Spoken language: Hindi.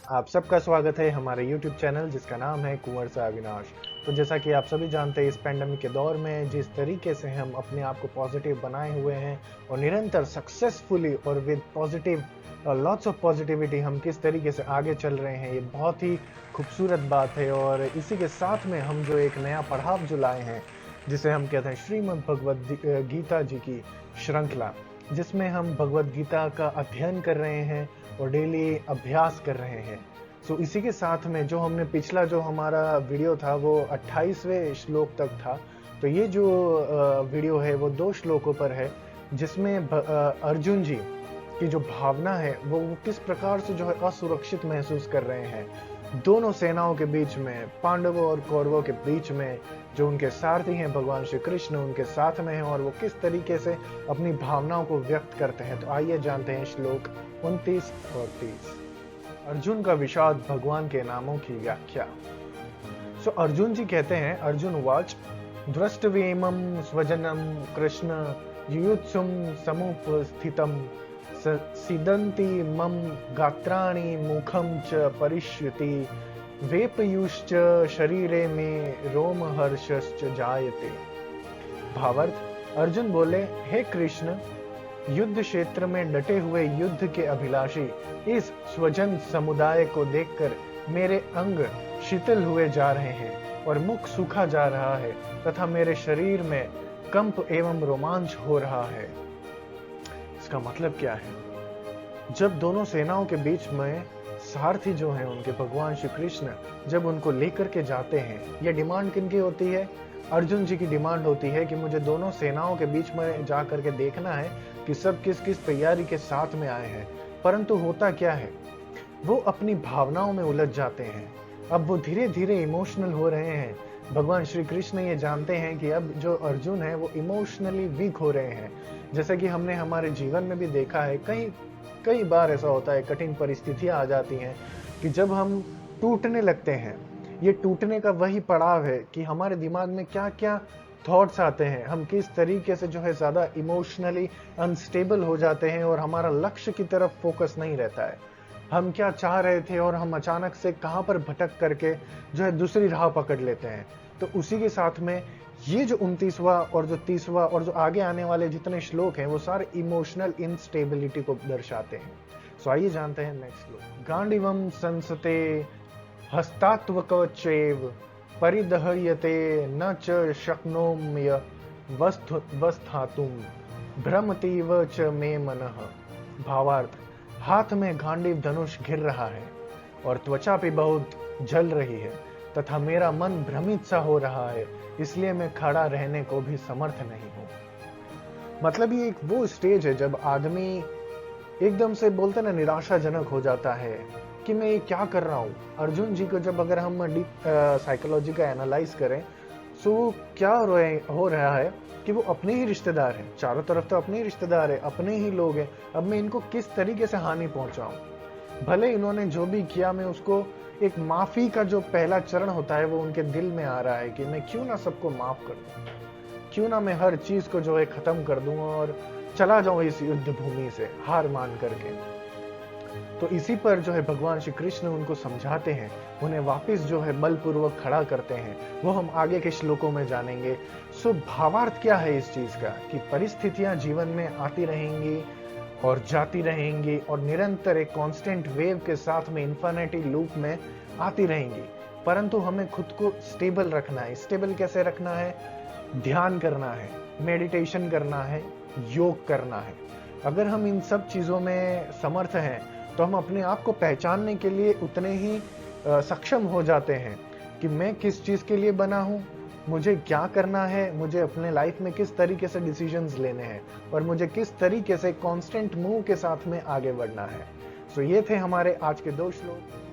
आप सबका स्वागत है हमारे YouTube चैनल जिसका नाम है कुंवर सा अविनाश। तो जैसा कि आप सभी जानते हैं, इस पैंडेमिक के दौर में जिस तरीके से हम अपने आप को पॉजिटिव बनाए हुए हैं और निरंतर सक्सेसफुली और with positive lots of positivity हम किस तरीके से आगे चल रहे हैं, ये बहुत ही खूबसूरत बात है। और इसी के साथ में हम जो एक नया पड़ाव जो लाए हैं, जिसे हम कहते हैं श्रीमद् भगवद गीता जी की श्रृंखला, जिसमें हम भगवद गीता का अध्ययन कर रहे हैं और डेली अभ्यास कर रहे हैं। सो इसी के साथ में जो हमने पिछला जो हमारा वीडियो था वो 28वें श्लोक तक था। तो ये जो वीडियो है वो 2 श्लोकों पर है, जिसमें अर्जुन जी की जो भावना है वो किस प्रकार से जो है असुरक्षित महसूस कर रहे हैं दोनों सेनाओं के बीच में, पांडवों और कौरवों के बीच में। जो उनके सारथी हैं भगवान श्री कृष्ण उनके साथ में हैं और वो किस तरीके से अपनी भावनाओं को व्यक्त करते हैं। तो आइए जानते हैं श्लोक 29 और 30। अर्जुन का विषाद भगवान के नामों की व्याख्या। सो अर्जुन जी कहते हैं, अर्जुन उवाच दृष्टवेमं स्वजनम कृष्ण युयुत्सुम समुपस्थितम सीदंती मम गात्राणि मुखम च परिष्यति वेपयुश्च शरीरे में रोमहर्षश्च जायते। भावार्थ, अर्जुन बोले, हे कृष्ण, युद्ध क्षेत्र में डटे हुए युद्ध के अभिलाषी इस स्वजन समुदाय को देखकर मेरे अंग शीतल हुए जा रहे हैं और मुख सूखा जा रहा है तथा मेरे शरीर में कंप एवं रोमांच हो रहा है। इसका मतलब क्या है? जब दोनों सेनाओं के बीच में सारथी जो हैं उनके भगवान श्री कृष्ण जब उनको लेकर के जाते हैं, यह डिमांड किनकी होती है? अर्जुन जी की डिमांड होती है कि मुझे दोनों सेनाओं के बीच में जा करके देखना है कि सब किस किस तैयारी के साथ में आए हैं। परंतु होता क्या है, वो अपनी भावनाओं में उलझ जाते हैं। अब वो धीरे धीरे इमोशनल हो रहे हैं। भगवान श्री कृष्ण ये जानते हैं कि अब जो अर्जुन है वो इमोशनली वीक हो रहे हैं। जैसे कि हमने हमारे जीवन में भी देखा है, कई बार ऐसा होता है, कठिन परिस्थितियां आ जाती हैं कि जब हम टूटने लगते हैं। ये टूटने का वही पड़ाव है कि हमारे दिमाग में क्या क्या थॉट्स आते हैं, हम किस तरीके से जो है ज़्यादा इमोशनली अनस्टेबल हो जाते हैं और हमारा लक्ष्य की तरफ फोकस नहीं रहता है। हम क्या चाह रहे थे और हम अचानक से कहाँ पर भटक करके जो है दूसरी राह पकड़ लेते हैं। तो उसी के साथ में ये जो 29वां और जो 30वां और जो आगे आने वाले जितने श्लोक हैं वो सारे इमोशनल इंस्टेबिलिटी को दर्शाते हैं। सो आइए जानते हैं नेक्स्ट श्लोक। गांडीवम संसते हस्तात्वकवचैव परिदह्यते न च शक्नोम्य वस्थातुम भ्रमतीव च मे मनः। भावार्थ, हाथ में गांडीव धनुष घिर रहा है और त्वचा भी बहुत जल रही है तथा मेरा मन भ्रमित सा हो रहा है, इसलिए मैं खड़ा रहने को भी समर्थ नहीं हूं। मतलब ये एक वो स्टेज है जब आदमी एकदम से बोलते ना निराशाजनक हो जाता है कि मैं ये क्या कर रहा हूं। अर्जुन जी को जब अगर हम डीप साइकोलॉजी का एनालाइज करें तो क्या हो रहा है कि वो अपने ही रिश्तेदार हैं, चारों तरफ तो अपने ही रिश्तेदार है, अपने ही लोग हैं। अब मैं इनको किस तरीके से हानि पहुंचाऊं? भले इन्होंने जो भी किया, मैं उसको एक माफी का जो पहला चरण होता है वो उनके दिल में आ रहा है कि मैं क्यों ना सबको माफ कर दूं, क्यों ना मैं हर चीज को जो है खत्म कर दूं और चला जाऊं इस युद्ध भूमि से हार मान करके। तो इसी पर जो है भगवान श्री कृष्ण उनको समझाते हैं, उन्हें वापस जो है बलपूर्वक खड़ा करते हैं। वो हम आगे के श्लोकों में जानेंगे। सो भावार्थ क्या है इस चीज का कि परिस्थितियां जीवन में आती रहेंगी और जाती रहेंगी और निरंतर एक कांस्टेंट वेव के साथ में इन्फिनिटी लूप में आती रहेंगी, परंतु हमें खुद को स्टेबल रखना है। स्टेबल कैसे रखना है? ध्यान करना है, मेडिटेशन करना है, योग करना है। अगर हम इन सब चीजों में समर्थ हैं तो हम अपने आप को पहचानने के लिए उतने ही सक्षम हो जाते हैं कि मैं किस चीज के लिए बना हूं, मुझे क्या करना है, मुझे अपने लाइफ में किस तरीके से डिसीजंस लेने हैं और मुझे किस तरीके से कांस्टेंट मूव के साथ में आगे बढ़ना है। सो ये थे हमारे आज के 2 श्लोक।